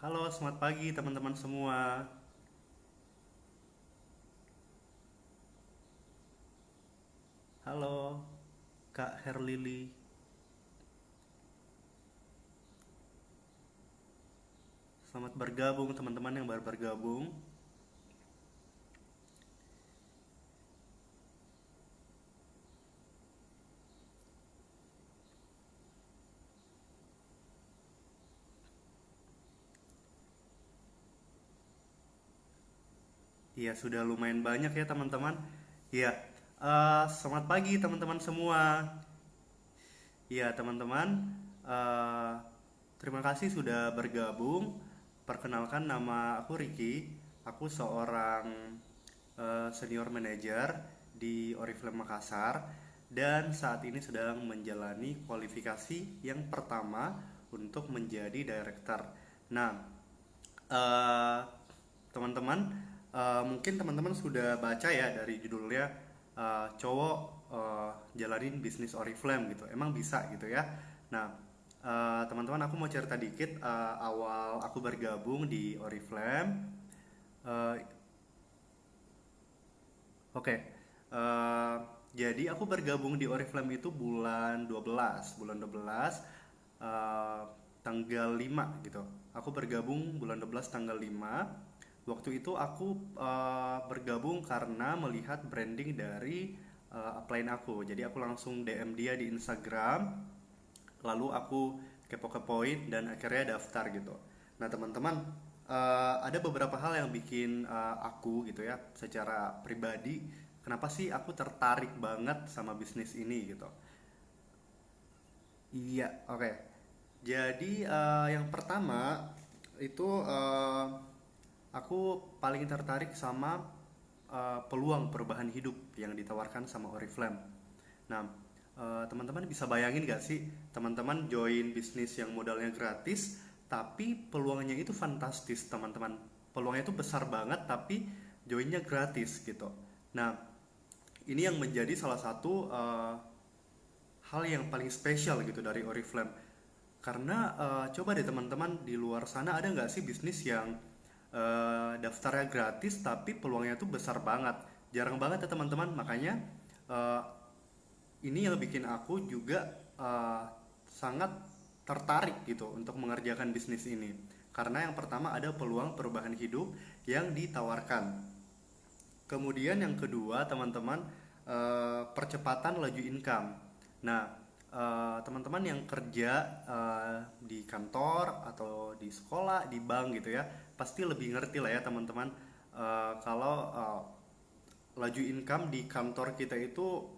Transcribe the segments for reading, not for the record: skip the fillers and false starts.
Halo, selamat pagi teman-teman semua. Halo, Kak Herlili. Selamat bergabung teman-teman yang baru bergabung. Iya, sudah lumayan banyak ya teman-teman. Iya, selamat pagi teman-teman semua. Iya, teman-teman. eh, Terima kasih sudah bergabung. Perkenalkan, nama aku Ricky. Aku seorang senior manager di Oriflame Makassar dan saat ini sedang menjalani kualifikasi yang pertama untuk menjadi director. Nah, eh, teman-teman, mungkin teman-teman sudah baca ya dari judulnya, cowok jalanin bisnis Oriflame gitu. Emang bisa gitu ya. Nah, teman-teman, aku mau cerita dikit awal aku bergabung di Oriflame. Eh, Oke, eh, jadi aku bergabung di Oriflame itu bulan 12, eh, tanggal 5 gitu. Aku bergabung bulan 12 tanggal 5. Waktu itu aku bergabung karena melihat branding dari upline aku. Jadi aku langsung DM dia di Instagram, lalu aku kepo-kepoin dan akhirnya daftar gitu. Nah teman-teman, ada beberapa hal yang bikin aku gitu ya secara pribadi, kenapa sih aku tertarik banget sama bisnis ini gitu. Iya, oke. Jadi yang pertama itu, aku paling tertarik sama peluang perubahan hidup yang ditawarkan sama Oriflame. Nah, teman-teman bisa bayangin gak sih, teman-teman join bisnis yang modalnya gratis, tapi peluangnya itu fantastis, teman-teman. Peluangnya itu besar banget, tapi joinnya gratis gitu. Nah, ini yang menjadi salah satu hal yang paling spesial gitu dari Oriflame. Karena coba deh teman-teman di luar sana ada nggak sih bisnis yang daftarnya gratis tapi peluangnya tuh besar banget. Jarang banget ya teman-teman. Makanya eh, ini yang bikin aku juga sangat tertarik gitu untuk mengerjakan bisnis ini. Karena yang pertama ada peluang perubahan hidup yang ditawarkan. Kemudian yang kedua, teman-teman, percepatan laju income. Nah, teman-teman yang kerja di kantor atau di sekolah, di bank gitu ya, pasti lebih ngerti lah ya teman-teman, kalau laju income di kantor kita itu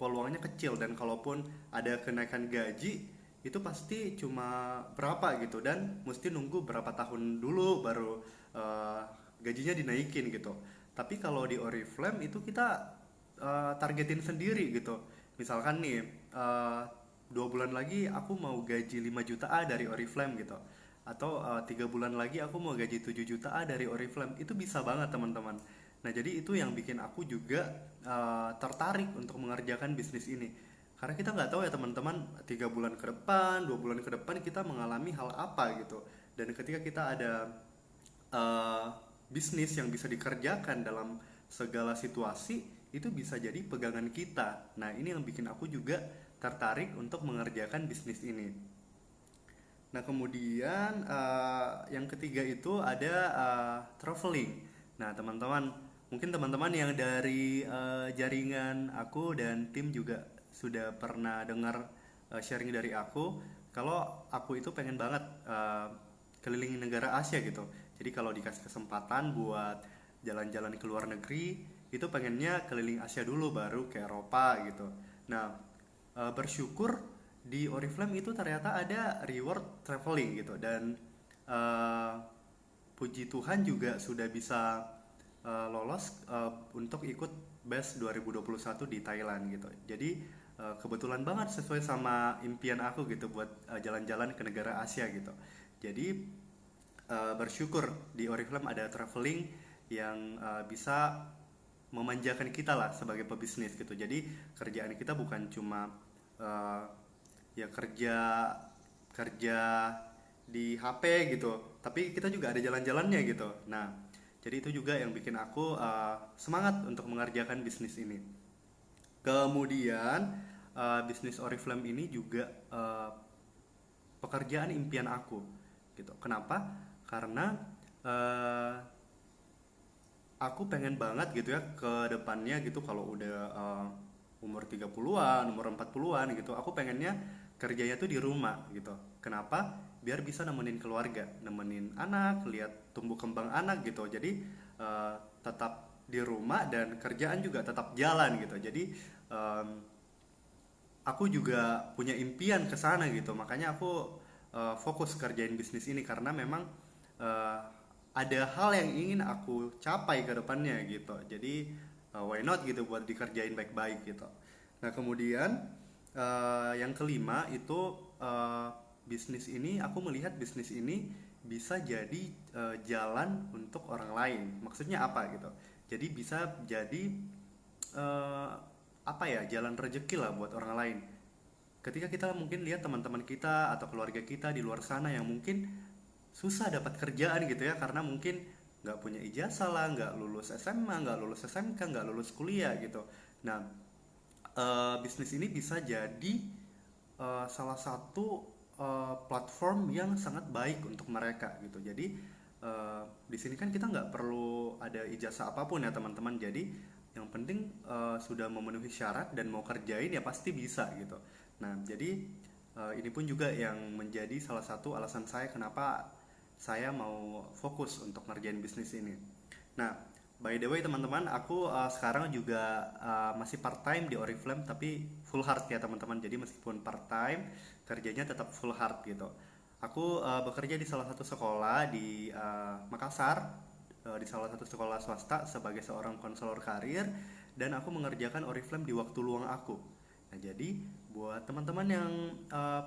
peluangnya kecil, dan kalaupun ada kenaikan gaji itu pasti cuma berapa gitu, dan mesti nunggu berapa tahun dulu baru eh, gajinya dinaikin gitu. Tapi kalau di Oriflame itu kita targetin sendiri gitu. Misalkan nih, 2 bulan lagi aku mau gaji 5 juta A dari Oriflame gitu, atau 3 bulan lagi aku mau gaji 7 juta A dari Oriflame. Itu bisa banget teman-teman. Nah, jadi itu yang bikin aku juga tertarik untuk mengerjakan bisnis ini. Karena kita nggak tahu ya teman-teman, 3 bulan ke depan, 2 bulan ke depan kita mengalami hal apa gitu. Dan ketika kita ada eh, bisnis yang bisa dikerjakan dalam segala situasi, itu bisa jadi pegangan kita. Nah, ini yang bikin aku juga tertarik untuk mengerjakan bisnis ini. Nah, kemudian yang ketiga itu ada traveling. Nah, teman-teman, mungkin teman-teman yang dari jaringan aku dan tim juga sudah pernah dengar sharing dari aku, kalau aku itu pengen banget keliling negara Asia gitu. Jadi kalau dikasih kesempatan buat jalan-jalan ke luar negeri, itu pengennya keliling Asia dulu baru ke Eropa gitu. Nah, bersyukur di Oriflame itu ternyata ada reward traveling gitu, dan eh, puji Tuhan juga sudah bisa lolos untuk ikut BES 2021 di Thailand gitu. Jadi kebetulan banget sesuai sama impian aku gitu buat jalan-jalan ke negara Asia gitu. Jadi bersyukur di Oriflame ada traveling yang bisa memanjakan kita lah sebagai pebisnis gitu. Jadi kerjaan kita bukan cuma eh, ya kerja kerja di HP gitu, tapi kita juga ada jalan-jalannya gitu. Nah, jadi itu juga yang bikin aku semangat untuk mengerjakan bisnis ini. Kemudian bisnis Oriflame ini juga pekerjaan impian aku gitu. Kenapa? Karena eh, aku pengen banget gitu ya ke depannya gitu kalau udah umur 30-an, umur 40-an gitu, aku pengennya kerjanya tuh di rumah gitu. Kenapa? Biar bisa nemenin keluarga, nemenin anak, lihat tumbuh kembang anak gitu. Jadi eh, tetap di rumah dan kerjaan juga tetap jalan gitu. Jadi em, aku juga punya impian ke sana gitu. Makanya aku fokus kerjain bisnis ini karena memang eh, ada hal yang ingin aku capai ke depannya gitu. Jadi why not gitu buat dikerjain baik-baik gitu. Nah, kemudian yang kelima itu bisnis ini, aku melihat bisnis ini bisa jadi jalan untuk orang lain. Maksudnya apa gitu? Jadi bisa jadi eh, apa ya, jalan rezeki lah buat orang lain. Ketika kita mungkin lihat teman-teman kita atau keluarga kita di luar sana yang mungkin susah dapat kerjaan gitu ya karena mungkin nggak punya ijazah lah, nggak lulus SMA, nggak lulus SMK, nggak lulus kuliah gitu. Nah, bisnis ini bisa jadi salah satu platform yang sangat baik untuk mereka gitu. Jadi di sini kan kita nggak perlu ada ijazah apapun ya teman-teman. Jadi yang penting sudah memenuhi syarat dan mau kerjain ya pasti bisa gitu. Nah, jadi ini pun juga yang menjadi salah satu alasan saya kenapa saya mau fokus untuk ngerjain bisnis ini. Nah, by the way teman-teman, aku sekarang juga masih part time di Oriflame tapi full hard ya teman-teman. Jadi meskipun part time, kerjanya tetap full hard gitu. Aku bekerja di salah satu sekolah di Makassar, di salah satu sekolah swasta sebagai seorang konselor karir dan aku mengerjakan Oriflame di waktu luang aku. Nah, jadi buat teman-teman yang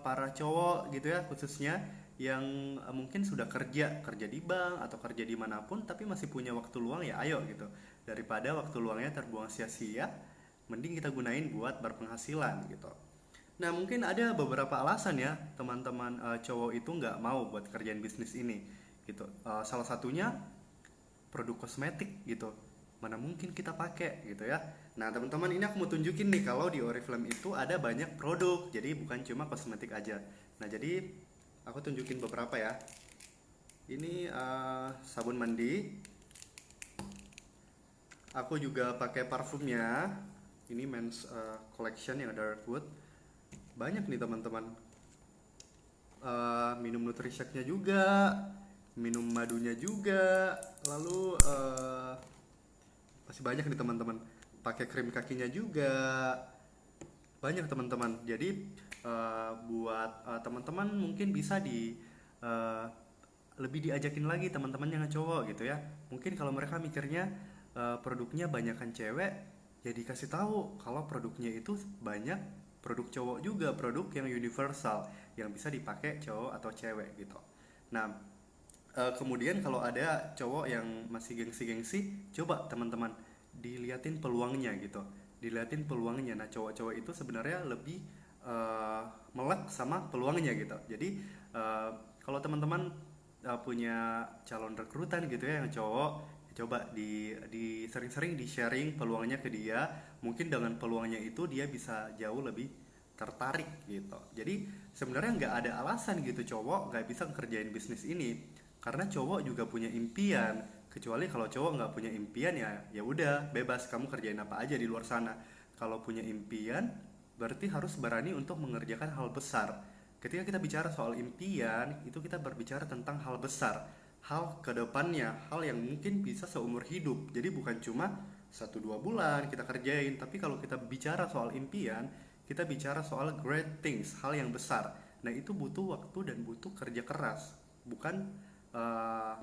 para cowok gitu ya khususnya yang mungkin sudah kerja di bank atau kerja dimanapun tapi masih punya waktu luang ya ayo gitu. Daripada waktu luangnya terbuang sia-sia, mending kita gunain buat berpenghasilan gitu. Nah, mungkin ada beberapa alasan ya teman-teman cowok itu nggak mau buat kerjaan bisnis ini gitu. Salah satunya produk kosmetik gitu, mana mungkin kita pakai gitu ya. Nah, teman-teman, ini aku mau tunjukin nih kalau di Oriflame itu ada banyak produk, jadi bukan cuma kosmetik aja. Nah, jadi aku tunjukin beberapa ya. Ini sabun mandi, aku juga pakai parfumnya. Ini men's collection yang dark wood. Banyak nih teman-teman. Minum Nutrishake'nya juga, minum madunya juga, lalu masih banyak nih teman-teman. Pakai krim kakinya juga, banyak teman-teman. Jadi buat teman-teman mungkin bisa eh, lebih diajakin lagi teman-teman yang cowok gitu ya. Mungkin kalau mereka mikirnya produknya banyakan cewek, ya dikasih tahu kalau produknya itu banyak produk cowok juga, produk yang universal yang bisa dipakai cowok atau cewek gitu. Nah, kemudian kalau ada cowok yang masih gengsi-gengsi, coba teman-teman diliatin peluangnya gitu. Diliatin peluangnya. Nah, cowok-cowok itu sebenarnya lebih eh, melek sama peluangnya gitu. Jadi eh, kalau teman-teman punya calon rekrutan gitu ya yang cowok, ya coba di sering-sering di sharing peluangnya ke dia. Mungkin dengan peluangnya itu dia bisa jauh lebih tertarik gitu. Jadi sebenarnya nggak ada alasan gitu cowok nggak bisa ngerjain bisnis ini karena cowok juga punya impian. Kecuali kalau cowok nggak punya impian ya ya udah bebas kamu kerjain apa aja di luar sana. Kalau punya impian berarti harus berani untuk mengerjakan hal besar. Ketika kita bicara soal impian itu kita berbicara tentang hal besar, hal kedepannya, hal yang mungkin bisa seumur hidup. Jadi bukan cuma 1-2 bulan kita kerjain, tapi kalau kita bicara soal impian, kita bicara soal great things, hal yang besar. Nah, itu butuh waktu dan butuh kerja keras, bukan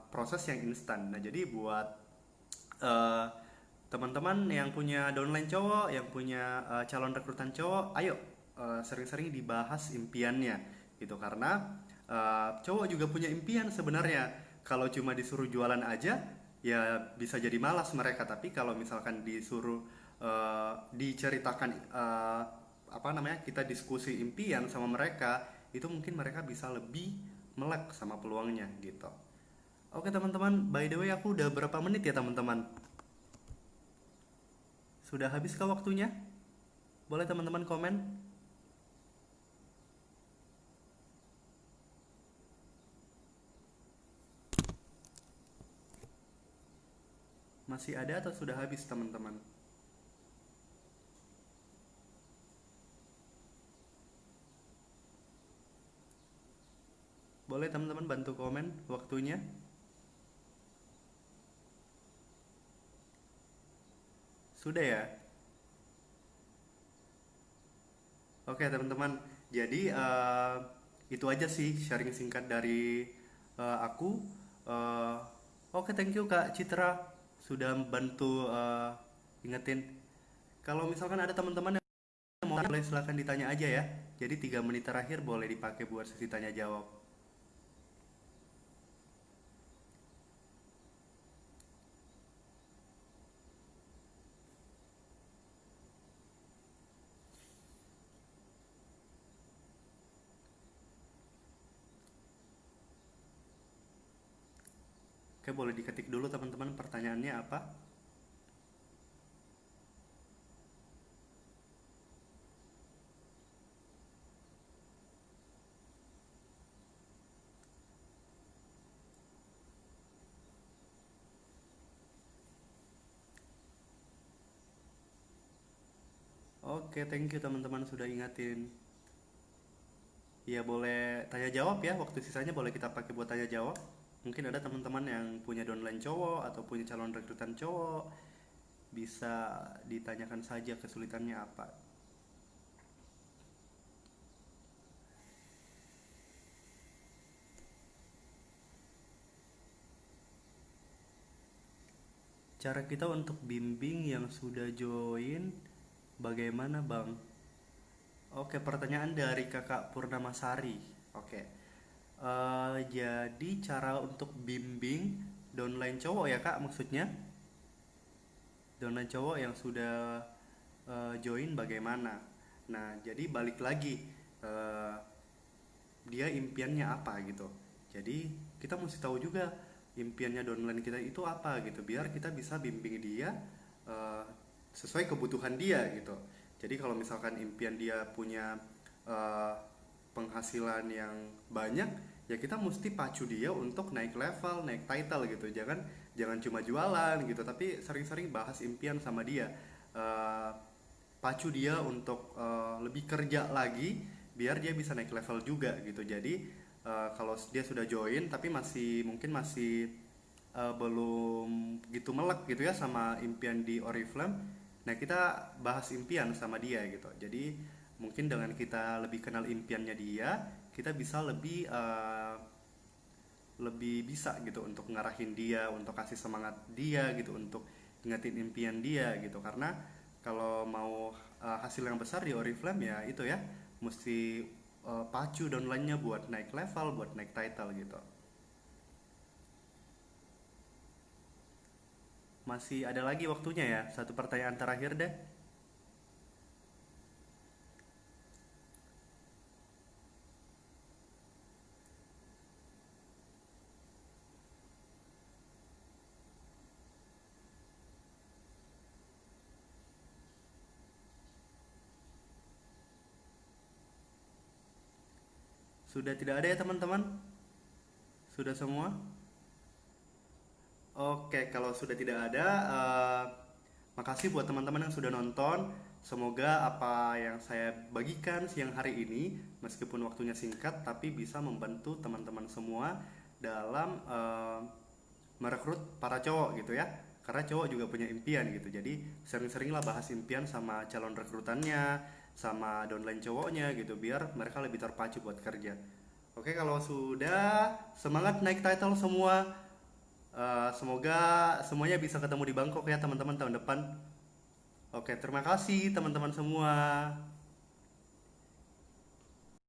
proses yang instan. Nah, jadi buat eh, teman-teman yang punya downline cowok, yang punya calon rekrutan cowok, ayo sering-sering dibahas impiannya gitu karena cowok juga punya impian sebenarnya. Kalau cuma disuruh jualan aja ya bisa jadi malas mereka, tapi kalau misalkan disuruh diceritakan apa namanya kita diskusi impian sama mereka, itu mungkin mereka bisa lebih melek sama peluangnya gitu. Oke teman-teman, by the way aku udah berapa menit ya teman-teman? Sudah habiskah waktunya? Boleh teman-teman komen? Masih ada atau sudah habis teman-teman? Boleh teman-teman bantu komen waktunya? Sudah ya? Oke teman-teman, jadi itu aja sih sharing singkat dari aku. Eh, oke, thank you Kak Citra sudah bantu ingetin. Kalau misalkan ada teman-teman yang mau boleh silahkan ditanya aja ya. Jadi 3 menit terakhir boleh dipakai buat sesi tanya jawab. Oke, boleh diketik dulu teman-teman pertanyaannya apa? Oke, thank you teman-teman sudah ingatin. Iya, boleh tanya jawab ya. Waktu sisanya boleh kita pakai buat tanya jawab. Mungkin ada teman-teman yang punya downline cowok atau punya calon rekrutan cowok, bisa ditanyakan saja kesulitannya apa. Cara kita untuk bimbing yang sudah join bagaimana, Bang? Oke, pertanyaan dari Kakak Purnamasari. Oke. Jadi cara untuk bimbing downline cowok ya, Kak, maksudnya? Downline cowok yang sudah join bagaimana? Nah, jadi balik lagi, eh, dia impiannya apa gitu. Jadi kita mesti tahu juga impiannya downline kita itu apa gitu, biar kita bisa bimbing dia eh, sesuai kebutuhan dia gitu. Jadi kalau misalkan impian dia punya eh, penghasilan yang banyak, ya kita mesti pacu dia untuk naik level, naik title gitu. Jangan jangan cuma jualan gitu, tapi sering-sering bahas impian sama dia. Eh, Pacu dia untuk lebih kerja lagi biar dia bisa naik level juga gitu. Jadi kalau dia sudah join tapi masih mungkin masih belum gitu melek gitu ya sama impian di Oriflame. Nah, kita bahas impian sama dia gitu. Jadi mungkin dengan kita lebih kenal impiannya dia, kita bisa lebih bisa gitu untuk ngarahin dia, untuk kasih semangat dia gitu, untuk ingetin impian dia gitu. Karena kalau mau hasil yang besar di Oriflame ya itu ya, mesti pacu downline-nya buat naik level, buat naik title gitu. Masih ada lagi waktunya ya, satu pertanyaan terakhir deh. Sudah tidak ada ya teman-teman? Sudah semua? Oke, kalau sudah tidak ada, makasih buat teman-teman yang sudah nonton. Semoga apa yang saya bagikan siang hari ini, meskipun waktunya singkat, tapi bisa membantu teman-teman semua dalam merekrut para cowok gitu ya. Karena cowok juga punya impian gitu. Jadi sering-seringlah bahas impian sama calon rekrutannya, sama downline cowoknya gitu, biar mereka lebih terpacu buat kerja. Oke, kalau sudah semangat naik title semua. Semoga semuanya bisa ketemu di Bangkok ya teman-teman tahun depan. Oke, terima kasih teman-teman semua.